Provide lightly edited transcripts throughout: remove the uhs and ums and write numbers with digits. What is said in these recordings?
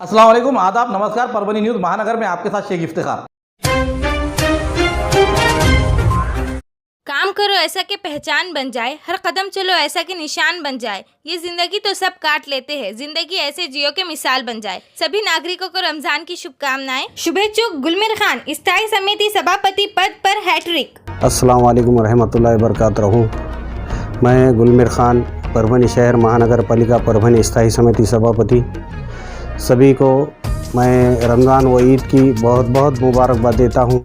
अस्सलाम वालेकुम, आदाब, नमस्कार। परभनी न्यूज़ महानगर में आपके साथ शेख इफ्तिखार। काम करो ऐसा कि पहचान बन जाए, हर कदम चलो ऐसा कि निशान बन जाए। ये जिंदगी तो सब काट लेते हैं, जिंदगी ऐसे जियो के मिसाल बन जाए। सभी नागरिकों को रमजान की शुभकामनाएं। शुभेच्छुक गुलमीर खान, स्थायी समिति सभापति पद पर हैट्रिक। अस्सलाम वालेकुम रहमतुल्लाहि वबरकातुहू। मैं गुलमीर खान, परभनी शहर महानगर पालिका परभनी स्थायी समिति सभापति। सभी को मैं रमज़ान व ईद की बहुत बहुत मुबारकबाद देता हूँ।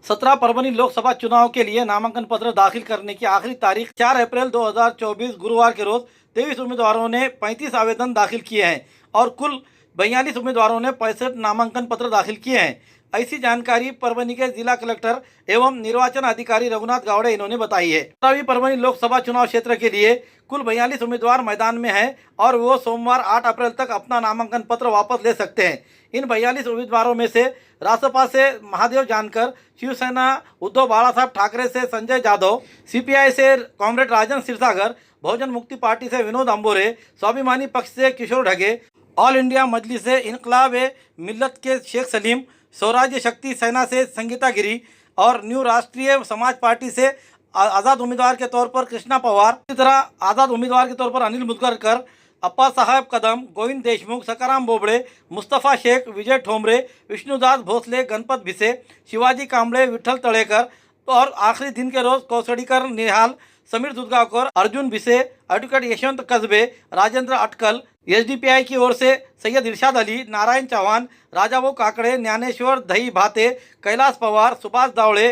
17 परभनी लोकसभा चुनाव के लिए नामांकन पत्र दाखिल करने की आखिरी तारीख 4 अप्रैल 2024 गुरुवार के रोज 23 उम्मीदवारों ने 35 आवेदन दाखिल किए हैं और कुल 42 उम्मीदवारों ने 65 नामांकन पत्र दाखिल किए हैं। ऐसी जानकारी परभनी के जिला कलेक्टर एवं निर्वाचन अधिकारी रघुनाथ गावड़े इन्होंने बताई है। 17वीं परभनी लोकसभा चुनाव क्षेत्र के लिए कुल 42 उम्मीदवार मैदान में हैं और वो सोमवार 8 अप्रैल तक अपना नामांकन पत्र वापस ले सकते हैं। इन 42 उम्मीदवारों में से रासपा से महादेव जानकर, शिवसेना उद्धव बाला साहब ठाकरे से संजय जाधव, सीपीआई से कॉमरेड राजन सिरसागर, बहुजन मुक्ति पार्टी से विनोद अंबोरे, स्वाभिमानी पक्ष से किशोर ढगे, ऑल इंडिया मजलिस से इनकलाब मिल्लत के शेख सलीम, स्वराज्य शक्ति सेना से संगीता गिरी और न्यू राष्ट्रीय समाज पार्टी से आज़ाद उम्मीदवार के तौर पर कृष्णा पवार, इसी तरह आज़ाद उम्मीदवार के तौर पर अनिल मुदगरकर, अप्पा साहब कदम, गोविंद देशमुख, सकाराम बोबड़े, मुस्तफ़ा शेख, विजय ठोमरे, विष्णुदास भोसले, गणपत भिसे, शिवाजी कांबळे, विठ्ठल तळेकर और आखिरी दिन के रोज कौसड़ीकर निहाल, समीर दुधगावकर, अर्जुन भिसे, एडवोकेट यशवंत कस्बे, राजेंद्र अटकल, एसडीपीआई की ओर से सैयद इरशाद अली, नारायण चौहान, राजाभाऊ काकड़े, ज्ञानेश्वर दही भाते, कैलाश पवार, सुभाष दावड़े,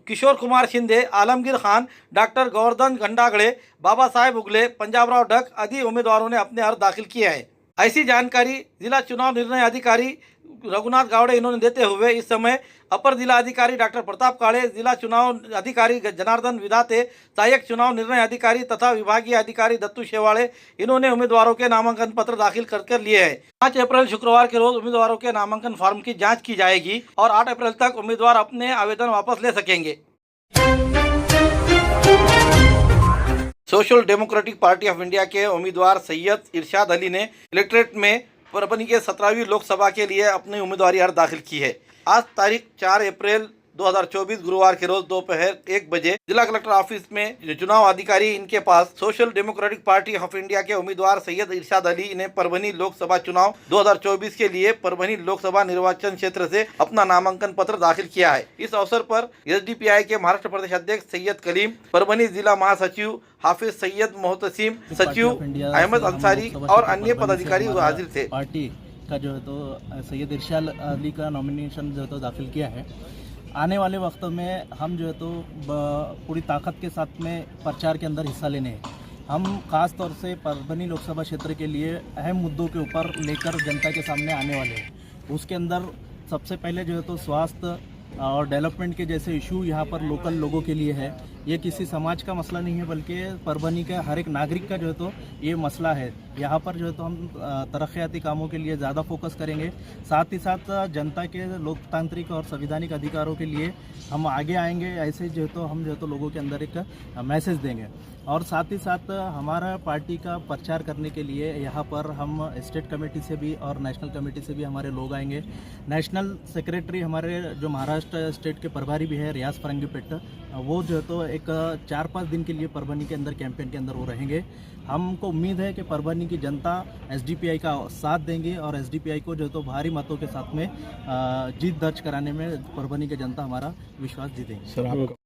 किशोर कुमार शिंदे, आलमगीर खान, डॉक्टर गोवर्धन घंडागड़े, बाबा साहेब उगले, पंजाबराव डक आदि उम्मीदवारों ने अपने अर्ज दाखिल किए हैं। ऐसी जानकारी जिला चुनाव निर्णय अधिकारी रघुनाथ गावड़े इन्होंने देते हुए इस समय अपर जिला अधिकारी डॉक्टर प्रताप काळे, जिला चुनाव अधिकारी जनार्दन विधाते, सहायक चुनाव निर्णय अधिकारी तथा विभागीय अधिकारी दत्तू शेवाड़े इन्होंने उम्मीदवारों के नामांकन पत्र दाखिल कर लिए हैं। 5 अप्रैल शुक्रवार के रोज उम्मीदवारों के नामांकन फॉर्म की जांच की जाएगी और 8 अप्रैल तक उम्मीदवार अपने आवेदन वापस ले सकेंगे। Social democratic party of India के उम्मीदवार सैयद इरशाद अली ने कलेक्ट्रेट में परभनी के 17वीं लोकसभा के लिए अपनी उम्मीदवारी अर्ज दाखिल की है। आज तारीख 4 अप्रैल 2024 गुरुवार के रोज दोपहर 1 बजे जिला कलेक्टर ऑफिस में चुनाव अधिकारी इनके पास social democratic party of India के उम्मीदवार सैयद इरशाद अली ने परभनी लोकसभा चुनाव 2024 के लिए परभनी लोकसभा निर्वाचन क्षेत्र से अपना नामांकन पत्र दाखिल किया है। इस अवसर पर एसडीपीआई के महाराष्ट्र प्रदेश अध्यक्ष सैयद कलीम, परभनी जिला महासचिव हाफिज सैयद मोहतसीम, सचिव अहमद अंसारी और अन्य पदाधिकारी हाजिर थे। पार्टी का जो है तो सैयद इरशाद अली का नॉमिनेशन जो है तो दाखिल किया है। आने वाले वक्तों में हम जो है तो पूरी ताकत के साथ में प्रचार के अंदर हिस्सा लेने हैं। हम खास तौर से परभनी लोकसभा क्षेत्र के लिए अहम मुद्दों के ऊपर लेकर जनता के सामने आने वाले हैं। उसके अंदर सबसे पहले जो है तो स्वास्थ्य और डेवलपमेंट के जैसे इशू यहाँ पर लोकल लोगों के लिए है। ये किसी समाज का मसला नहीं है बल्कि परभनी का हर एक नागरिक का जो है तो ये मसला है। यहाँ पर जो है तो हम तरक्याती कामों के लिए ज़्यादा फोकस करेंगे। साथ ही साथ जनता के लोकतांत्रिक और संवैधानिक अधिकारों के लिए हम आगे आएंगे। ऐसे जो है तो हम जो है तो लोगों के अंदर एक मैसेज देंगे और साथ ही साथ हमारा पार्टी का प्रचार करने के लिए यहाँ पर हम स्टेट कमेटी से भी और नेशनल कमेटी से भी हमारे लोग आएंगे। नेशनल सेक्रेटरी हमारे जो महाराष्ट्र स्टेट के प्रभारी भी है रियाज फरंगीपेट, वो जो है तो एक 4-5 दिन के लिए परभनी के अंदर कैंपेन के अंदर वो रहेंगे। हमको उम्मीद है कि परभनी की जनता एसडीपीआई का साथ देंगे और एसडीपीआई को जो है तो भारी मतों के साथ में जीत दर्ज कराने में परभनी की जनता हमारा विश्वास जीतेंगे।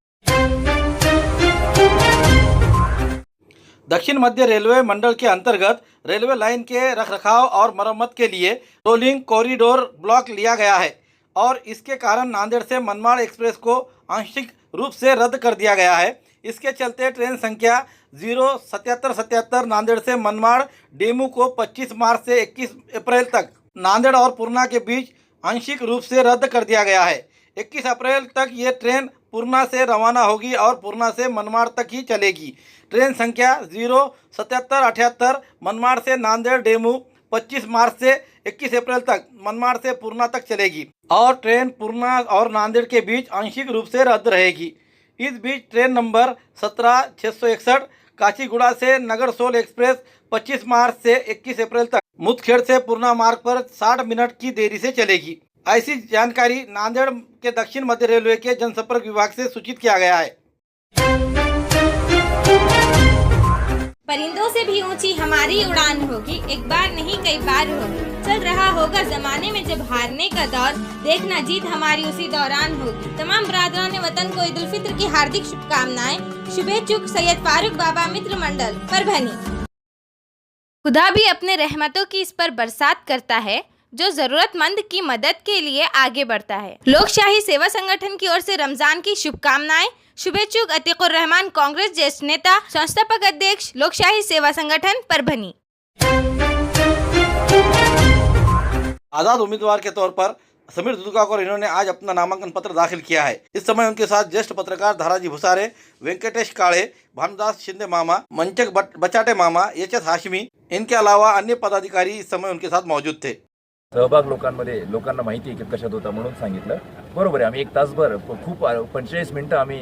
दक्षिण मध्य रेलवे मंडल के अंतर्गत रेलवे लाइन के रखरखाव और मरम्मत के लिए रोलिंग कॉरिडोर ब्लॉक लिया गया है और इसके कारण नांदेड़ से मनमाड़ एक्सप्रेस को आंशिक रूप से रद्द कर दिया गया है। इसके चलते ट्रेन संख्या 07777 नांदेड़ से मनमाड़ डेमू को 25 मार्च से 21 अप्रैल तक नांदेड़ और पूर्णा के बीच आंशिक रूप से रद्द कर दिया गया है। 21 अप्रैल तक ये ट्रेन पूर्णा से रवाना होगी और पूर्णा से मनमाड़ तक ही चलेगी। ट्रेन संख्या 07778 मनमाड़ से नांदेड़ डेमू 25 मार्च से 21 अप्रैल तक मनमाड़ से पूर्णा तक चलेगी और ट्रेन पूर्णा और नांदेड़ के बीच आंशिक रूप से रद्द रहेगी। इस बीच ट्रेन नंबर 17661 काचीगुड़ा से नगरसोल एक्सप्रेस 25 मार्च से 21 अप्रैल तक मुदखेड़ से पूर्णा मार्ग पर 60 मिनट की देरी से चलेगी। ऐसी जानकारी नांदेड़ के दक्षिण मध्य रेलवे के जनसंपर्क विभाग से सूचित किया गया है। परिंदों से भी ऊंची हमारी उड़ान होगी, एक बार नहीं कई बार होगी। चल रहा होगा जमाने में जब हारने का दौर, देखना जीत हमारी उसी दौरान होगी। तमाम बरादरान वतन को ईद उल फित्र की हार्दिक शुभकामनाएं। शुभेच्छुक सैयद फारूक बाबा मित्र मंडल परभनी। खुदा भी अपने रहमतों की इस पर बरसात करता है जो जरूरतमंद की मदद के लिए आगे बढ़ता है। लोकशाही सेवा संगठन की ओर से रमजान की शुभकामनाएं। शुभेच्छुक अतीकुर रहमान, कांग्रेस ज्येष्ठ नेता, संस्थापक अध्यक्ष, लोकशाही सेवा संगठन परभनी। आजाद उम्मीदवार के तौर पर समीर दुधगावकर इन्होंने आज अपना नामांकन पत्र दाखिल किया है। इस समय उनके साथ ज्येष्ठ पत्रकार धाराजी भुसारे, वेंकटेश काळे, भानुदास शिंदे मामा, मंचक बचाटे मामा, एच.एस. हाशमी, इनके अलावा अन्य पदाधिकारी इस समय उनके साथ मौजूद थे। सहभाग लोकांना माहिती आहे की कशात होता म्हणून सांगितलं। बरोबर आहे, आम्ही एक तासभर खूप 45 मिनिटं आम्ही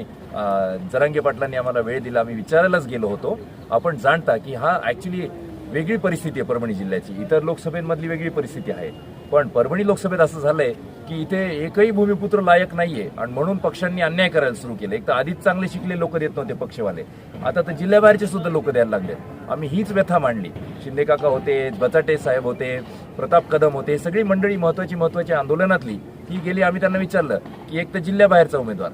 जरांगे पाटलांनी आम्हाला वेळ दिला। आम्ही विचारायलाच गेलो होतो। आपण जाणता की हा ॲक्च्युली वेगळी परिस्थिती आहे परभणी जिल्ह्याची, इतर लोकसभेमधली वेगळी परिस्थिती आहे, पण परभणी लोकसभेत असं झालंय की इथे एकही भूमिपुत्र लायक नाहीये आणि म्हणून पक्षांनी अन्याय करायला सुरू केले। एक तर आधीच चांगले शिकले लोक देत नव्हते पक्षवाले, आता तर जिल्ह्याबाहेरचे सुद्धा लोक द्यायला लागले। आम्ही हीच व्यथा मांडली। शिंदे काका होते, बचाटे साहेब होते, प्रताप कदम होते, सगळी मंडळी महत्वाची आंदोलनातली ती गेली। आम्ही त्यांना विचारलं की एक तर जिल्ह्याबाहेरचा उमेदवार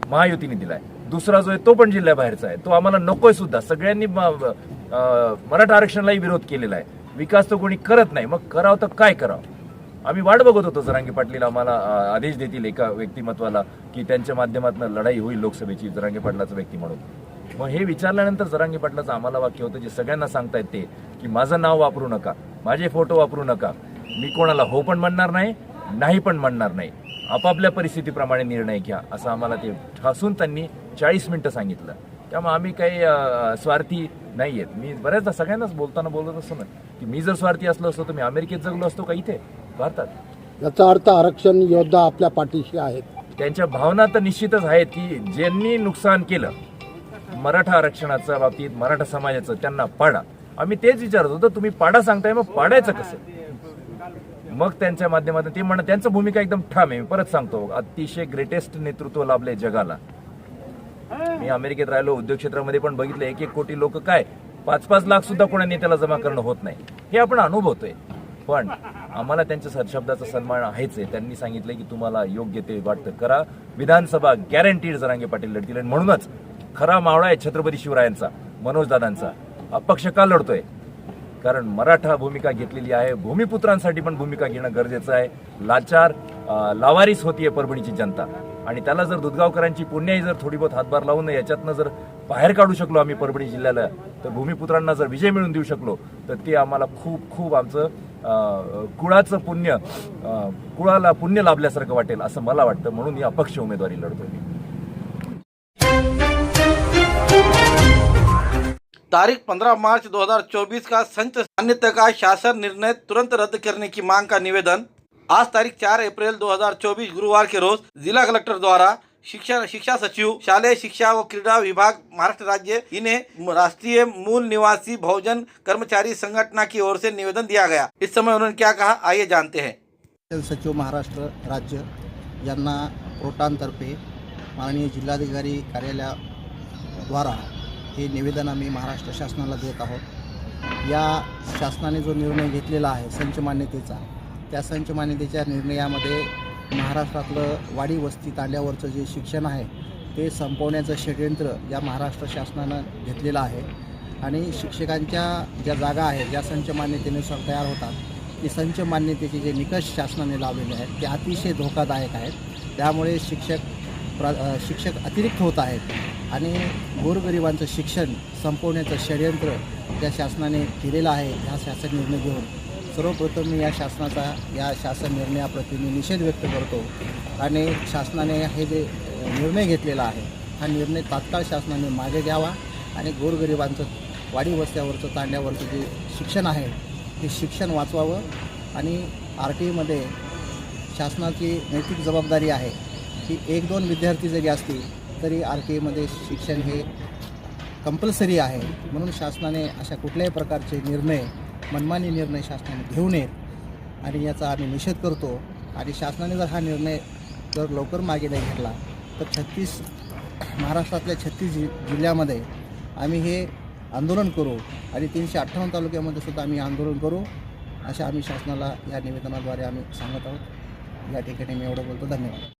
महायुतीने दिलाय, दुसरा जो आहे तो पण जिल्ह्याबाहेरचा आहे, तो आम्हाला नकोय सुद्धा। सगळ्यांनी मराठा आरक्षणालाही विरोध केलेला आहे। विकास तर कोणी करत नाही, मग करावं तर काय करावं? आम्ही वाट बघत होतो जरांगे पाटील आम्हाला आदेश देतील एका व्यक्तिमत्वाला की त्यांच्या माध्यमातून लढाई होईल लोकसभेची जरांगे पाटलाचं व्यक्ती म्हणून। मग हे विचारल्यानंतर जरांगे पाटलाचं आम्हाला वाक्य होतं जे सगळ्यांना सांगतायत ते की माझं नाव वापरू नका, माझे फोटो वापरू नका, मी कोणाला हो पण म्हणणार नाही, नाही पण म्हणणार नाही, आपापल्या परिस्थितीप्रमाणे निर्णय घ्या, असं आम्हाला ते ठासून त्यांनी 40 मिनिटं सांगितलं। त्यामुळे आम्ही काही स्वार्थी नाही आहेत। मी बऱ्याचदा सगळ्यांनाच बोलताना बोलत असतो ना की मी जर स्वार्थी असलो असतो तर मी अमेरिकेत जगलो असतो का इथे भारतात? याचा अर्थ आरक्षण योद्धा आपल्या पाठीशी आहेत। त्यांच्या भावना तर निश्चितच आहेत की ज्यांनी नुकसान केलं मराठा आरक्षणाच्या बाबतीत, मराठा समाजाचं, त्यांना पाडा। आम्ही तेच विचारत होतो, तुम्ही पाडा सांगताय, मग पाडायचं कसं? मग त्यांच्या माध्यमातून ते म्हणत त्यांचं भूमिका एकदम ठाम आहे। मी परत सांगतो, अतिशय ग्रेटेस्ट नेतृत्व लाभले जगाला। मी अमेरिकेत राहिलो, उद्योग क्षेत्रामध्ये पण बघितलं 1-1 कोटी लोक काय 5-5 लाख सुद्धा कोणा नेत्याला जमा करणं होत नाही, हे आपण अनुभवतोय। पण आम्हाला त्यांच्या शब्दाचा सन्मान आहेच आहे। त्यांनी सांगितलं की तुम्हाला योग्य ते वाटतं करा, विधानसभा गॅरंटीड जरांगे पाटील लढतील। आणि म्हणूनच खरा मावळा आहे छत्रपती शिवरायांचा, मनोजदादांचा। अपक्ष का लढतोय? कारण मराठा भूमिका घेतलेली आहे, भूमिपुत्रांसाठी पण भूमिका घेणं गरजेचं आहे। लाचार लावारीस होतीये परभणीची जनता, आणि त्याला जर दुधगावकरांची पुण्याही जर थोडी बहुत हातभार लावून याच्यातनं जर बाहेर काढू शकलो आम्ही परभणी जिल्ह्याला, तर भूमिपुत्रांना जर विजय मिळवून देऊ शकलो तर ते आम्हाला खूप खूप आमचं कुळाचं पुण्य, कुळाला पुण्य लाभल्यासारखं वाटेल असं मला वाटतं। म्हणून ही अपक्ष उमेदवारी लढतोय मी। तारीख 15 मार्च 2024 का संच मान्यता का शासन निर्णय तुरंत रद्द करने की मांग का निवेदन आज तारीख 4 अप्रैल 2024 गुरुवार के रोज जिला कलेक्टर द्वारा शिक्षा सचिव, शालेय शिक्षा व क्रीड़ा विभाग, महाराष्ट्र राज्य इन्हें राष्ट्रीय मूल निवासी बहुजन कर्मचारी संगठना की ओर से निवेदन दिया गया। इस समय उन्होंने क्या कहा, आइए जानते हैं। सचिव महाराष्ट्र राज्य यांना प्रोटांतर्फे माननीय जिल्हाधिकारी कार्यालयाद्वारा हे निवेदन आम्ही महाराष्ट्र शासनाला देत आहोत। या शासनाने जो निर्णय घेतलेला आहे संच मान्यतेचा, त्या संच मान्यतेच्या निर्णयामध्ये महाराष्ट्रातलं वाडी वस्ती तांड्यावरचं जे शिक्षण आहे ते संपवण्याचं षड्यंत्र या महाराष्ट्र शासनानं घेतलेलं आहे। आणि शिक्षकांच्या ज्या जागा आहेत ज्या संच मान्यतेनुसार तयार होतात, ती संच मान्यतेचे जे निकष शासनाने लावलेले आहेत ते अतिशय धोकादायक आहेत। त्यामुळे शिक्षक अतिरिक्त होत आहेत आणि गोरगरिबांचं शिक्षण संपवण्याचं षड्यंत्र त्या शासनाने केलेलं आहे। हा शासन निर्णय घेऊन सर्वप्रथम मी या शासन निर्णयाप्रती मी निषेध व्यक्त करतो आणि शासनाने हे जे निर्णय घेतलेला आहे हा निर्णय तात्काळ शासनाने मागे घ्यावा आणि गोरगरिबांचं वाडी वस्त्यावरचं तांड्यावरचं जे शिक्षण आहे ते शिक्षण वाचवावं। आणि RTIमध्ये शासनाची नैतिक जबाबदारी आहे की 1-2 विद्यार्थी जरी असतील तरी RTIमध्ये शिक्षण हे कंपल्सरी आहे. म्हणून शासनाने अशा कुठल्याही प्रकारचे निर्णय, मनमानी निर्णय शासनाने घेऊ नयेत आणि याचा आम्ही निषेध करतो. आणि शासनाने जर हा निर्णय जर लवकर मागे नाही घेतला तर महाराष्ट्रातल्या 36 जिल्ह्यामध्ये आम्ही हे आंदोलन करू आणि 358 तालुक्यामध्ये सुद्धा आम्ही आंदोलन करू, असे आम्ही शासनाला या निवेदनाद्वारे आम्ही सांगत आहोत. या ठिकाणी मी एवढं बोलतो. धन्यवाद.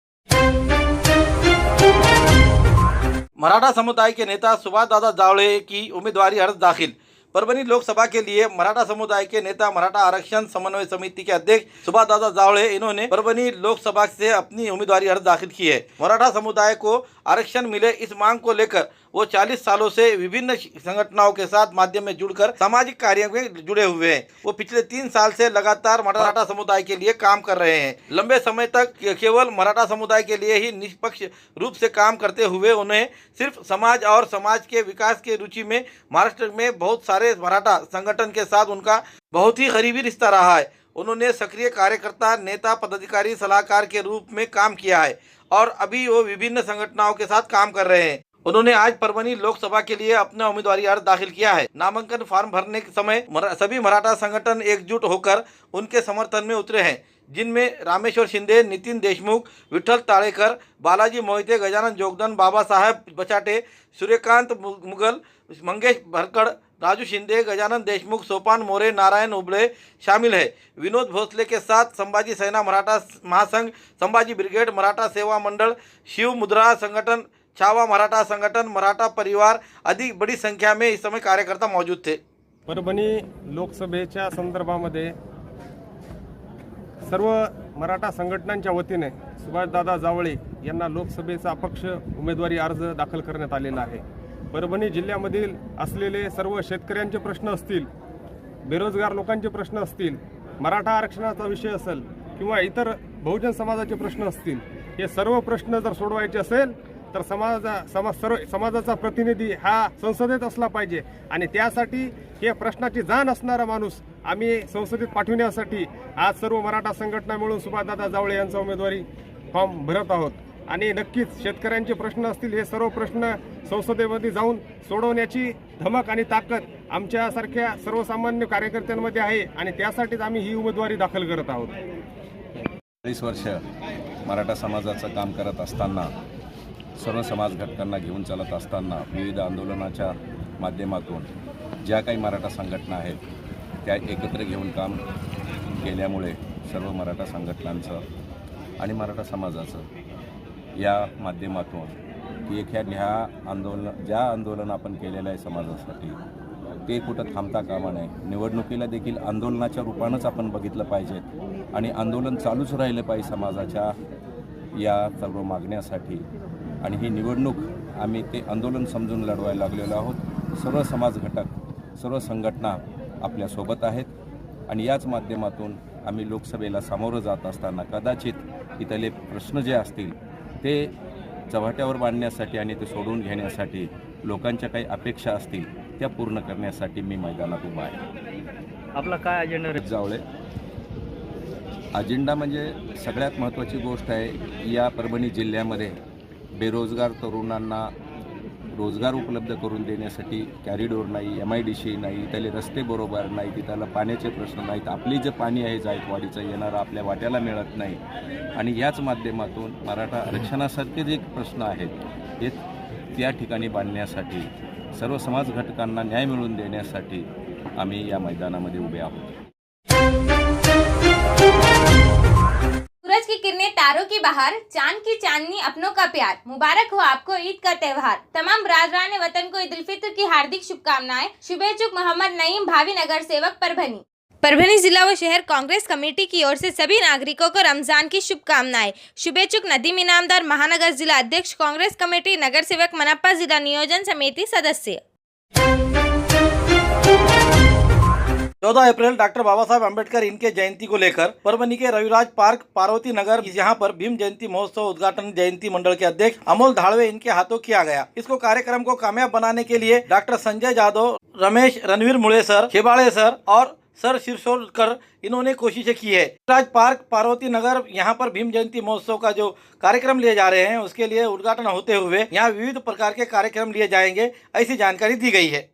मराठा समुदाय के नेता सुभाष दादा जावड़े की उम्मीदवारी अर्ज दाखिल। परभनी लोकसभा के लिए मराठा समुदाय के नेता मराठा आरक्षण समन्वय समिति के अध्यक्ष सुभाष दादा जावड़े इन्होंने परभनी लोकसभा से अपनी उम्मीदवारी अर्ज दाखिल की है। मराठा समुदाय को आरक्षण मिले इस मांग को लेकर वो 40 सालों से विभिन्न संगठनों के साथ माध्यम में जुड़कर सामाजिक कार्यों में जुड़े हुए हैं। वो पिछले 3 साल से लगातार मराठा समुदाय के लिए काम कर रहे हैं। लंबे समय तक केवल मराठा समुदाय के लिए ही निष्पक्ष रूप से काम करते हुए उन्हें सिर्फ समाज और समाज के विकास की रुचि में महाराष्ट्र में बहुत सारे मराठा संगठन के साथ उनका बहुत ही करीबी रिश्ता रहा है। उन्होंने सक्रिय कार्यकर्ता, नेता, पदाधिकारी, सलाहकार के रूप में काम किया है और अभी वो विभिन्न संगठनों के साथ काम कर रहे हैं। उन्होंने आज परभनी लोकसभा के लिए अपना उम्मीदवारी अर्ज दाखिल किया है। नामांकन फॉर्म भरने के समय सभी मराठा संगठन एकजुट होकर उनके समर्थन में उतरे हैं, जिनमें रामेश्वर शिंदे, नितीन देशमुख, विठ्ठल ताळेकर, बालाजी मोहिते, गजानन जोगदंड, बाबासाहेब बचाटे, सूर्यकांत मुगल, मंगेश भरकड़, राजू शिंदे, गजानन देशमुख, सोपान मोरे, नारायण उबले शामिल है। विनोद भोसले के साथ संभाजी सेना मराठा महासंघ, संभाजी ब्रिगेड, मराठा सेवा मंडल, शिव मुद्रा संगठन, छावा मराठा संगठन, मराठा परिवार आदि बड़ी संख्या में इस समय कार्यकर्ता मौजूद थे। परभणी लोकसभेच्या संदर्भामध्ये सर्व मराठा संघटनांच्या वतीने सुभाषदादा जावळे यांना लोकसभेचा अपक्ष उमेदवारी अर्ज दाखल करण्यात आलेला आहे। परभणी जिल्ह्यामधील असलेले सर्व शेतकऱ्यांचे प्रश्न असतील, बेरोजगार लोकांचे प्रश्न असतील, मराठा आरक्षणाचा विषय असेल किंवा इतर बहुजन समाजाचे प्रश्न असतील, हे सर्व प्रश्न जर सोडवायचे असेल तर समाजाचा प्रतिनिधी हा संसदेत असला पाहिजे आणि त्यासाठी हे प्रश्नाची जाण असणारा माणूस आम्ही संसदेत पाठविण्यासाठी आज सर्व मराठा संघटना मिळून सुभाषदादा जावळे यांचा उमेदवारी फॉर्म भरत आहोत। आणि नक्कीच शेतकऱ्यांचे प्रश्न असतील, हे सर्व प्रश्न संसदेमध्ये जाऊन सोडवण्याची धमक आणि ताकद आमच्यासारख्या सर्वसामान्य कार्यकर्त्यांमध्ये आहे आणि त्यासाठीच आम्ही ही उमेदवारी दाखल करत आहोत। 40 वर्ष मराठा समाजाचं काम करत असताना, सर्व समाज घटकांना घेऊन चालत असताना, विविध आंदोलनाच्या माध्यमातून ज्या काही मराठा संघटना आहेत त्या एकत्र घेऊन काम केल्यामुळे सर्व मराठा संघटनांचं आणि मराठा समाजाचं या माध्यमातून की ह्या ज्या आंदोलन आपण केलेलं आहे समाजासाठी ते कुठं थांबता कामा नये। निवडणुकीला देखील आंदोलनाच्या रूपानंच आपण बघितलं पाहिजे आणि आंदोलन चालूच राहिलं पाहिजे समाजाच्या या सर्व मागण्यासाठी। आणि ही निवडणूक आम्ही ते आंदोलन समजून लढवायला लागलेलो आहोत। सर्व समाज घटक, सर्व संघटना आपल्यासोबत आहेत आणि याच माध्यमातून आम्ही लोकसभेला सामोरं जात असताना कदाचित इथले प्रश्न जे असतील ते चव्हाट्यावर बांधण्यासाठी आणि ते सोडून घेण्यासाठी लोकांच्या काही अपेक्षा असतील त्या पूर्ण करण्यासाठी मी मैदानात उभा आहे। आपला काय अजेंडा जावळे अजेंडा म्हणजे सगळ्यात महत्त्वाची गोष्ट आहे, या परभणी जिल्ह्यामध्ये बेरोजगार तरुणांना रोजगार उपलब्ध करून देण्यासाठी कॅरिडोर नाही, MIDC नाही, त्याले रस्ते बरोबर नाही, तिथला पाण्याचे प्रश्न नाहीत, आपली जे पाणी आहे जायकवाडीचं येणारं आपल्या वाट्याला मिळत नाही आणि याच माध्यमातून मराठा आरक्षणासारखे जे प्रश्न आहेत हे त्या ठिकाणी बांधण्यासाठी, सर्व समाज घटकांना न्याय मिळवून देण्यासाठी आम्ही या मैदानामध्ये उभे आहोत। सूरज की किरणें तारों की बहार, चांद की चांदनी अपनों का प्यार। मुबारक हो आपको ईद का त्योहार। तमाम बरादरान वतन को ईद उल फित्र की हार्दिक शुभकामनाएं। शुभेच्छुक मोहम्मद नईम, भावी नगर सेवक परभनी। परभनी जिला व शहर कांग्रेस कमेटी की ओर से सभी नागरिकों को रमजान की शुभकामनाएं। शुभेच्छुक नदीम इनामदार, महानगर जिला अध्यक्ष कांग्रेस कमेटी, नगर सेवक मनपा जिला नियोजन समिति सदस्य। 14 अप्रैल डॉक्टर बाबा साहब अम्बेडकर इनके जयंती को लेकर परभनी के रविराज पार्क पार्वती नगर यहाँ पर भीम जयंती महोत्सव उद्घाटन जयंती मंडल के अध्यक्ष अमोल धाड़वे इनके हाथों किया गया। इसको कार्यक्रम को कामयाब बनाने के लिए डॉक्टर संजय जादव, रमेश रणवीर मुळे सर, खेबाड़े सर और सर सिरसोर कर इन्होंने कोशिशें की है। राज पार्क पार्वती नगर यहाँ पर भीम जयंती महोत्सव का जो कार्यक्रम लिए जा रहे हैं उसके लिए उद्घाटन होते हुए यहाँ विविध प्रकार के कार्यक्रम लिए जाएंगे, ऐसी जानकारी दी गई है।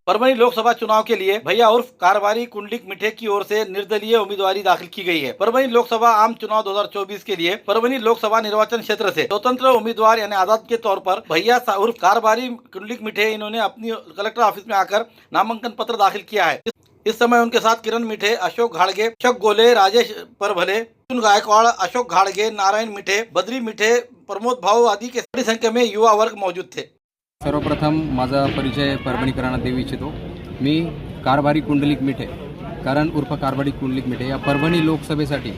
परभनी लोकसभा चुनाव के लिए भैया उर्फ कारबारी कुंडलिक मिठे की ओर से निर्दलीय उम्मीदवारी दाखिल की गई है। परभनी लोकसभा आम चुनाव 2024 के लिए परभनी लोकसभा निर्वाचन क्षेत्र से स्वतंत्र उम्मीदवार यानी आजाद के तौर पर भैया उर्फ कारबारी कुंडलिक मिठे इन्होंने अपनी कलेक्टर ऑफिस में आकर नामांकन पत्र दाखिल किया है। इस समय उनके साथ किरण मिठे, अशोक घाड़गे, अशोक गोले, राजेश परभले, गायकवाड़, अशोक घाड़गे, नारायण मिठे, बद्री मिठे, प्रमोद भाऊ आदि के बड़ी संख्या में युवा वर्ग मौजूद थे। सर्वप्रथम माझा परिचय परभणीकरांना देऊ इच्छितो। मी कारभारी कुंडलिक मिठे, कारण उर्फ कारभारी कुंडलिक मिठे या परभणी लोकसभेसाठी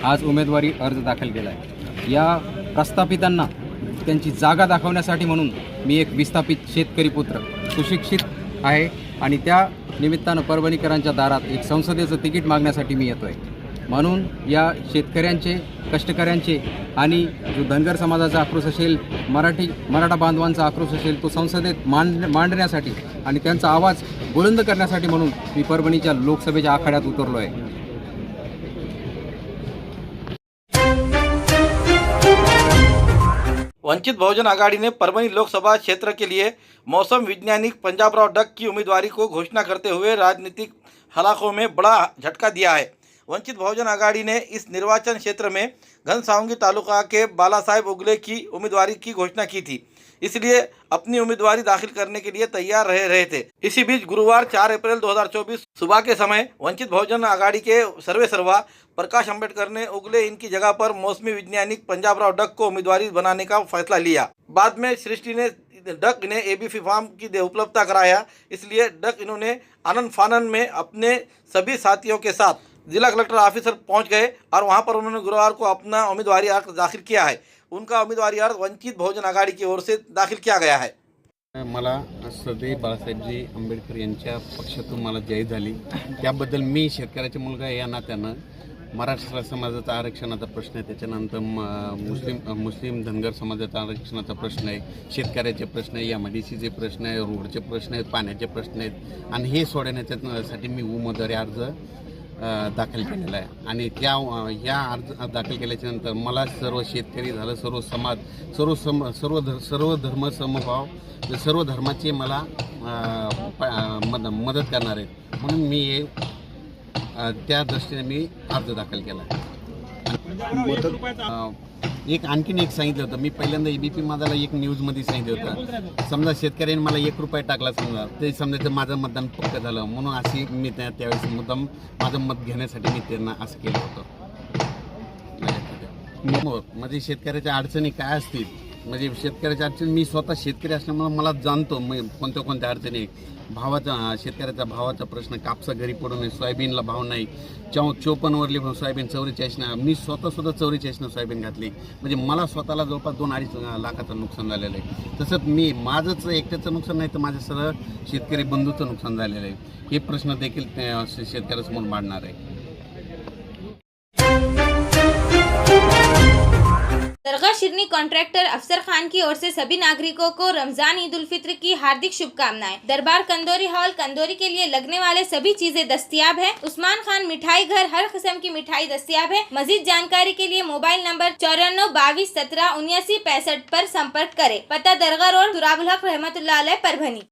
आज उमेदवारी अर्ज दाखल केला आहे। या प्रस्थापितांना त्यांची जागा दाखवण्यासाठी म्हणून मी एक विस्थापित शेतकरी पुत्र सुशिक्षित आहे आणि त्या निमित्तानं परभणीकरांच्या दारात एक संसदेचं तिकीट मागण्यासाठी मी येतो आहे। म्हणून या शेतकऱ्यांचे, कष्टकऱ्यांचे आणि जो धनगर समाजाचा आक्रोश असेल, मराठा बांधवांचा आक्रोश असेल तो संसदेत मांडण्यासाठी आणि त्यांचा आवाज बुलंद करण्यासाठी म्हणून मी परभणीच्या लोकसभेच्या आखाड्यात उतरलो आहे। वंचित बहुजन आघाड़ी ने परभनी लोकसभा क्षेत्र के लिए मौसम वैज्ञानिक पंजाबराव डक की उम्मीदवारी को घोषणा करते हुए राजनीतिक हलाकों में बड़ा झटका दिया है। वंचित बहुजन आघाड़ी ने इस निर्वाचन क्षेत्र में घनसावंगी तालुका के बालासाहेब उगले की उम्मीदवारी की घोषणा की थी, इसलिए अपनी उम्मीदवारी दाखिल करने के लिए तैयार रहे थे। इसी बीच गुरुवार 4 अप्रैल 2024 सुबह के समय वंचित बहुजन आघाड़ी के सर्वेसर्वा प्रकाश अंबेडकर ने उगले इनकी जगह पर मौसमी वैज्ञानिक पंजाबराव डक को उम्मीदवारी बनाने का फैसला लिया। बाद में सृष्टि ने डक ने एबीपी फार्म की उपलब्धता कराया, इसलिए डक इन्होंने आनंद फानन में अपने सभी साथियों के साथ जिला कलेक्टर ऑफिसर पहुंच गए और वहां पर उन्होंने गुरुवार को अपना उम्मीदवारी अर्ज दाखिल किया है। उनका उम्मीदवारी अर्ज वंचित बहुजन आघाड़ी की ओर से दाखिल किया गया है। मला सदैव बाळासाहेबजी आंबेडकर यांच्या पक्षातून मला जय झाली, त्याबद्दल मी शेतकऱ्याचा मुलगा या नात्यानं मराठा समाजाचा आरक्षणाचा प्रश्न आहे, त्याच्यानंतर मुस्लिम धनगर समाजाचा आरक्षणाचा प्रश्न आहे, शेतकऱ्याचे प्रश्न आहे, एमआयडीसीचे प्रश्न आहे, रोडचे प्रश्न आहेत, पाण्याचे प्रश्न आहेत आणि हे सोडवण्यासाठी मी उमेदवारी अर्ज दाखल केलेला आहे। आणि या अर्ज दाखल केल्याच्या नंतर मला सर्व शेतकरी झालं, सर्व समाज, सर्व धर्म समभाव, सर्व धर्माचे मला मदत करणार आहेत, म्हणून मी त्या दृष्टीने मी अर्ज दाखल केला। एक आणखीन एक सांगितलं होतं, मी पहिल्यांदा एबीपी माझाला एक न्यूजमध्ये सांगितलं होतं, समजा शेतकऱ्यांनी मला 1 रुपया टाकला समजा ते समजायचं माझं मतदान पक्क झालं, म्हणून अशी मी त्यावेळेस मुद्दाम माझं मत घेण्यासाठी मी त्यांना असं केलं होतं। म्हणजे शेतकऱ्याच्या अडचणी काय असतील, म्हणजे शेतकऱ्याच्या अडचणी मी स्वतः शेतकरी असल्यामुळे मला जाणतो कोणत्या अडचणी। शेतकऱ्याचा भावाचा प्रश्न, कापसा घरी पडू नये, सोयाबीनला भाव नाही, 54 वरली सोयाबीन 44 मी स्वतः 44 सोयाबीन घातली, म्हणजे मला स्वतःला जवळपास 2-2.5 लाखाचं नुकसान झालेलं आहे। तसंच मी माझंच एकट्याचं नुकसान नाही तर माझ्या सर्व शेतकरी बंधूचं नुकसान झालेलं आहे। हे प्रश्न देखील शेतकऱ्यासमोर मांडणार आहे। दरगाह शिरनी कॉन्ट्रैक्टर अफसर खान की ओर से सभी नागरिकों को रमजान ईद उल फित्र की हार्दिक शुभकामनाएं। दरबार कंदोरी हॉल कंदोरी के लिए लगने वाले सभी चीजें दस्तयाब है। उस्मान खान मिठाई घर हर किस्म की मिठाई दस्तयाब है। मजीद जानकारी के लिए मोबाइल नंबर 94 22 17 79 65 पर संपर्क करें। पता दरगाह रोड तुराबुल हक रहमतुल्लाह अलैह परभनी।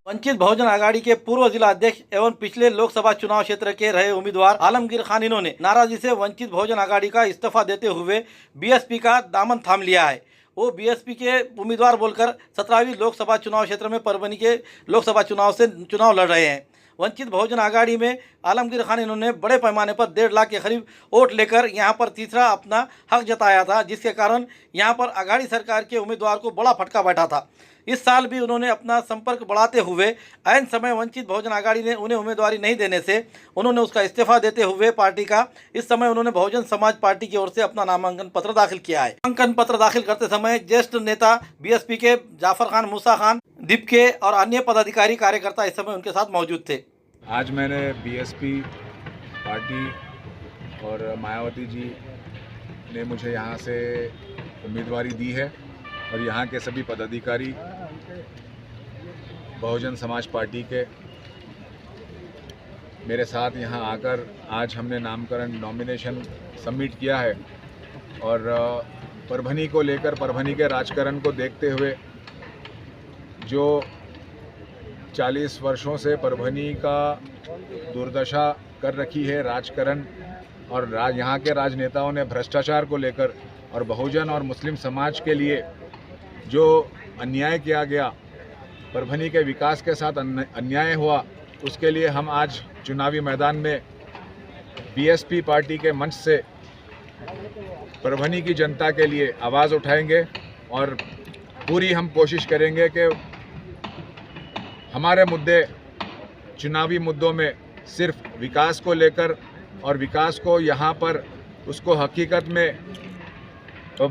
वंचित बहुजन आघाड़ी के पूर्व जिला अध्यक्ष एवं पिछले लोकसभा चुनाव क्षेत्र के रहे उम्मीदवार आलमगीर खान इन्होंने नाराजगी से वंचित बहुजन आघाड़ी का इस्तीफा देते हुए बीएसपी का दामन थाम लिया है। वो बीएसपी के उम्मीदवार बोलकर 17वीं लोकसभा चुनाव क्षेत्र में परभनी के लोकसभा चुनाव से चुनाव लड़ रहे हैं। वंचित बहुजन आघाड़ी में आलमगीर खान इन्होंने बड़े पैमाने पर 1.5 लाख के करीब वोट लेकर यहां पर तीसरा अपना हक जताया था, जिसके कारण यहां पर आघाड़ी सरकार के उम्मीदवार को बड़ा फटका बैठा था। इस साल भी उन्होंने अपना संपर्क बढ़ाते हुए ऐन समय वंचित बहुजन आघाड़ी ने उन्हें उम्मीदवारी नहीं देने से उन्होंने उसका इस्तीफा देते हुए पार्टी का इस समय उन्होंने बहुजन समाज पार्टी की ओर से अपना नामांकन पत्र दाखिल किया है। नामांकन पत्र दाखिल करते समय ज्येष्ठ नेता बीएसपी के जाफर खान, मूसा खान, दीप के और अन्य पदाधिकारी कार्यकर्ता इस समय उनके साथ मौजूद थे। आज मैंने बीएसपी पार्टी और मायावती जी ने मुझे यहाँ से उम्मीदवारी दी है और यहाँ के सभी पदाधिकारी बहुजन समाज पार्टी के मेरे साथ यहाँ आकर आज हमने नामकरण नॉमिनेशन सबमिट किया है। और परभनी को लेकर, परभनी के राजकारण को देखते हुए, जो 40 वर्षों से परभनी का दुर्दशा कर रखी है राजकारण, और यहाँ के राजनेताओं ने भ्रष्टाचार को लेकर और बहुजन और मुस्लिम समाज के लिए जो अन्याय किया गया, परभनी के विकास के साथ अन्याय हुआ, उसके लिए हम आज चुनावी मैदान में बीएसपी पार्टी के मंच से परभनी की जनता के लिए आवाज़ उठाएंगे और पूरी हम कोशिश करेंगे कि हमारे मुद्दे चुनावी मुद्दों में सिर्फ विकास को लेकर, और विकास को यहाँ पर उसको हकीकत में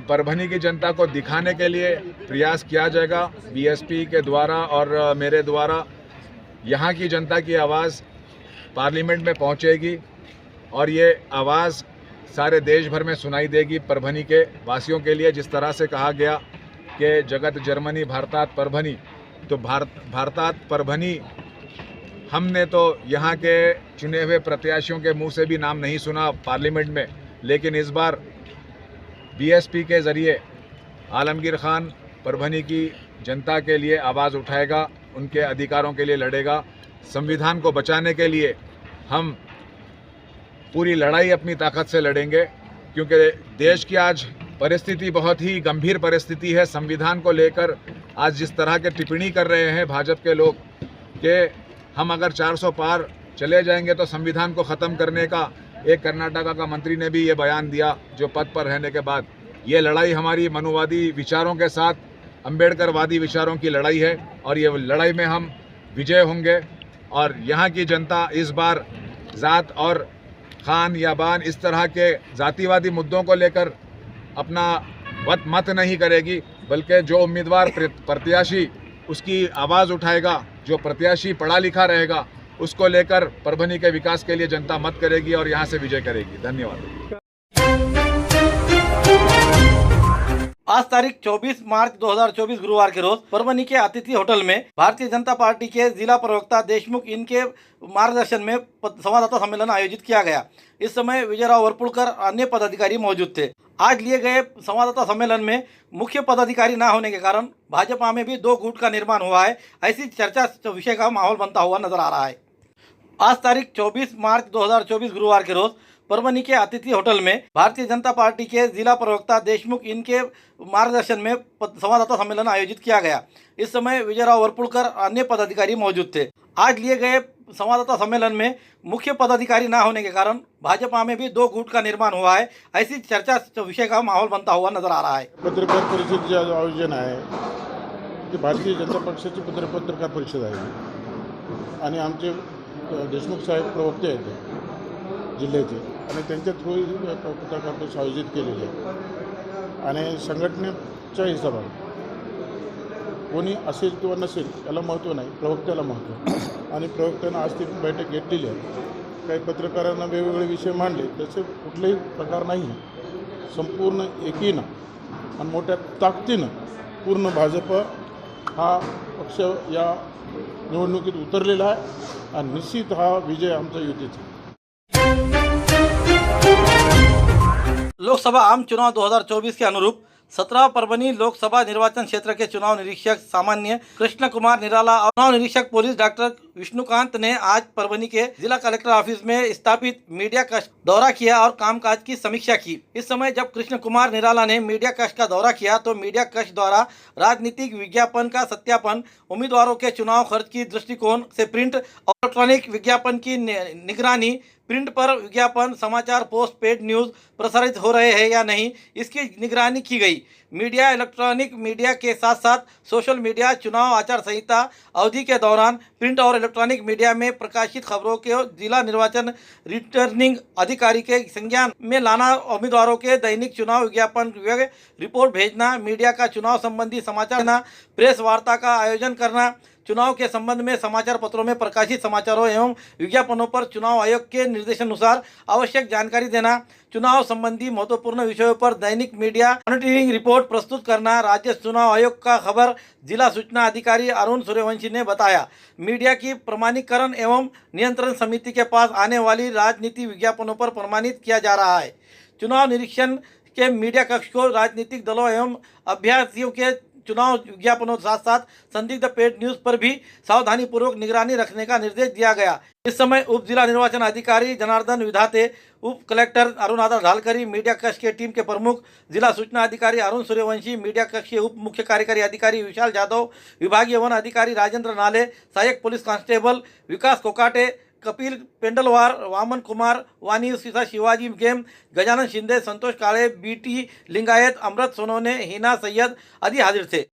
परभनी की जनता को दिखाने के लिए प्रयास किया जाएगा। बीएसपी के द्वारा और मेरे द्वारा यहाँ की जनता की आवाज़ पार्लियामेंट में पहुँचेगी और ये आवाज़ सारे देश भर में सुनाई देगी परभनी के वासियों के लिए। जिस तरह से कहा गया कि जगत जर्मनी भारतात परभनी, तो भारतात परभनी हमने तो यहाँ के चुने हुए प्रत्याशियों के मुंह से भी नाम नहीं सुना पार्लियामेंट में, लेकिन इस बार बीएसपी के ज़रिए आलमगीर खान परभनी की जनता के लिए आवाज़ उठाएगा, उनके अधिकारों के लिए लड़ेगा। संविधान को बचाने के लिए हम पूरी लड़ाई अपनी ताकत से लड़ेंगे, क्योंकि देश की आज परिस्थिति बहुत ही गंभीर परिस्थिति है। संविधान को लेकर आज जिस तरह के टिप्पणी कर रहे हैं भाजपा के लोग कि हम अगर 400 पार चले जाएंगे तो संविधान को ख़त्म करने का, एक कर्नाटका का मंत्री ने भी ये बयान दिया जो पद पर रहने के बाद। ये लड़ाई हमारी मनुवादी विचारों के साथ अम्बेडकरवादी विचारों की लड़ाई है और ये लड़ाई में हम विजय होंगे। और यहाँ की जनता इस बार ज़ात और खान या बान इस तरह के जातिवादी मुद्दों को लेकर अपना मत नहीं करेगी, बल्कि जो उम्मीदवार प्रत्याशी उसकी आवाज़ उठाएगा, जो प्रत्याशी पढ़ा लिखा रहेगा, उसको लेकर परभनी के विकास के लिए जनता मत करेगी और यहाँ से विजय करेगी। धन्यवाद। आज तारीख 24 मार्च 2024 गुरुवार के रोज परभनी के अतिथि होटल में भारतीय जनता पार्टी के जिला प्रवक्ता देशमुख इनके मार्गदर्शन में संवाददाता सम्मेलन आयोजित किया गया। इस समय विजयराव वरपुड़कर अन्य पदाधिकारी मौजूद थे। आज लिए गए संवाददाता सम्मेलन में मुख्य पदाधिकारी न होने के कारण भाजपा में भी 2 गुट का निर्माण हुआ है, ऐसी चर्चा विषय का माहौल बनता हुआ नजर आ रहा है। आज तारीख 24 मार्च 2024 गुरुवार के रोज परभनी के अतिथि होटल में भारतीय जनता पार्टी के जिला प्रवक्ता देशमुख इनके मार्गदर्शन में संवाददाता सम्मेलन आयोजित किया गया। इस समय विजयराव वरपुड़कर अन्य पदाधिकारी मौजूद थे। आज लिए गए संवाददाता सम्मेलन में मुख्य पदाधिकारी न होने के कारण भाजपा में भी 2 गुट का निर्माण हुआ है, ऐसी चर्चा विषय का माहौल बनता हुआ नजर आ रहा है। पत्रकार परिषदेचे आयोजन आहे ते भारतीय जनता पक्षाची पत्रकार परिषद आहे आणि आमचे देशमुख साहेब प्रवक्ते आहेत जिल्ह्याचे आणि त्यांच्या थ्रू पत्रकार परिषद आयोजित केलेली आहे आणि संघटनेच्या हिशोबाने कोणी असेल किंवा नसेल याला महत्त्व नाही, प्रवक्त्याला महत्त्व। आणि प्रवक्त्यानं आज ती बैठक घेतलेली आहे। काही पत्रकारांना वेगवेगळे विषय मांडले, तसे कुठलेही प्रकार नाही आहे। संपूर्ण एकीनं आणि मोठ्या ताकदीनं पूर्ण भाजप हा पक्ष या निवडणुकीत उतरलेला आहे आणि निश्चित हा विजय आमचा युतीचा। लोकसभा आम चुनाव 2024 के अनुरूप 17 परभनी लोकसभा निर्वाचन क्षेत्र के चुनाव निरीक्षक सामान्य कृष्ण कुमार निराला और चुनाव निरीक्षक पुलिस डॉक्टर विष्णुकांत ने आज परभनी के जिला कलेक्टर ऑफिस में स्थापित मीडिया कक्ष दौरा किया और कामकाज की समीक्षा की। इस समय जब कृष्ण कुमार निराला ने मीडिया कक्ष का दौरा किया तो मीडिया कक्ष द्वारा राजनीतिक विज्ञापन का सत्यापन, उम्मीदवारों के चुनाव खर्च की दृष्टिकोण से प्रिंट और इलेक्ट्रॉनिक विज्ञापन की निगरानी, प्रिंट पर विज्ञापन, समाचार पोस्ट पेड न्यूज़ प्रसारित हो रहे हैं या नहीं, इसकी निगरानी की गई। मीडिया, इलेक्ट्रॉनिक मीडिया के साथ साथ सोशल मीडिया चुनाव आचार संहिता अवधि के दौरान प्रिंट और इलेक्ट्रॉनिक मीडिया में प्रकाशित खबरों के जिला निर्वाचन रिटर्निंग अधिकारी के संज्ञान में लाना, उम्मीदवारों के दैनिक चुनाव विज्ञापन रिपोर्ट भेजना, मीडिया का चुनाव संबंधी समाचार देना, प्रेस वार्ता का आयोजन करना, चुनाव के संबंध में समाचार पत्रों में प्रकाशित समाचारों एवं विज्ञापनों पर चुनाव आयोग के निर्देशानुसार आवश्यक जानकारी देना, चुनाव संबंधी महत्वपूर्ण विषयों पर दैनिक मीडिया मॉनिटरिंग रिपोर्ट प्रस्तुत करना। राज्य चुनाव आयोग का खबर जिला सूचना अधिकारी अरुण सूर्यवंशी ने बताया। मीडिया की प्रमाणीकरण एवं नियंत्रण समिति के पास आने वाली राजनीति विज्ञापनों पर प्रमाणित किया जा रहा है। चुनाव निरीक्षण के मीडिया कक्ष को राजनीतिक दलों एवं अभ्यर्थियों के चुनाव विज्ञापनों के साथ साथ संदिग्ध पेड न्यूज पर भी सावधानी पूर्वक निगरानी रखने का निर्देश दिया गया। इस समय उप जिला निर्वाचन अधिकारी जनार्दन विधाते, उप कलेक्टर अरुणाधा ढालकरी, मीडिया कक्ष के टीम के प्रमुख जिला सूचना अधिकारी अरुण सूर्यवंशी, मीडिया कक्ष के उप मुख्य कार्यकारी अधिकारी विशाल जादव, विभागीय वन अधिकारी राजेंद्र नाले, सहायक पुलिस कांस्टेबल विकास कोकाटे, कपिल पेंडलवार, वामन कुमार वानी, सीता शिवाजी गेम, गजानन शिंदे, संतोष काळे, बीटी लिंगायत, अमृत सोनोने, हिना सैयद आदि हाजिर थे।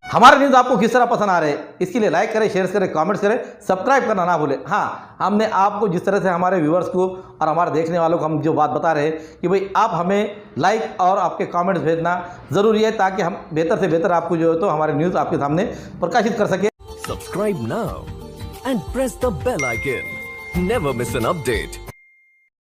हमारे न्यूज़ आपको किस तरह पसंद आ रहे हैं, इसके लिए लाइक करें, शेयर करें, कमेंट्स करें, सब्सक्राइब करना ना भूलें। हाँ, हमने आपको जिस तरह से हमारे व्यूअर्स को और हमारे देखने वालों को हम जो बात बता रहे हैं कि भाई आप हमें लाइक और आपके कमेंट्स भेजना ज़रूरी है, ताकि हम बेहतर से बेहतर आपको जो है तो हमारे न्यूज़ आपके सामने प्रकाशित कर सकें। Subscribe now and press the bell icon. Never miss an update.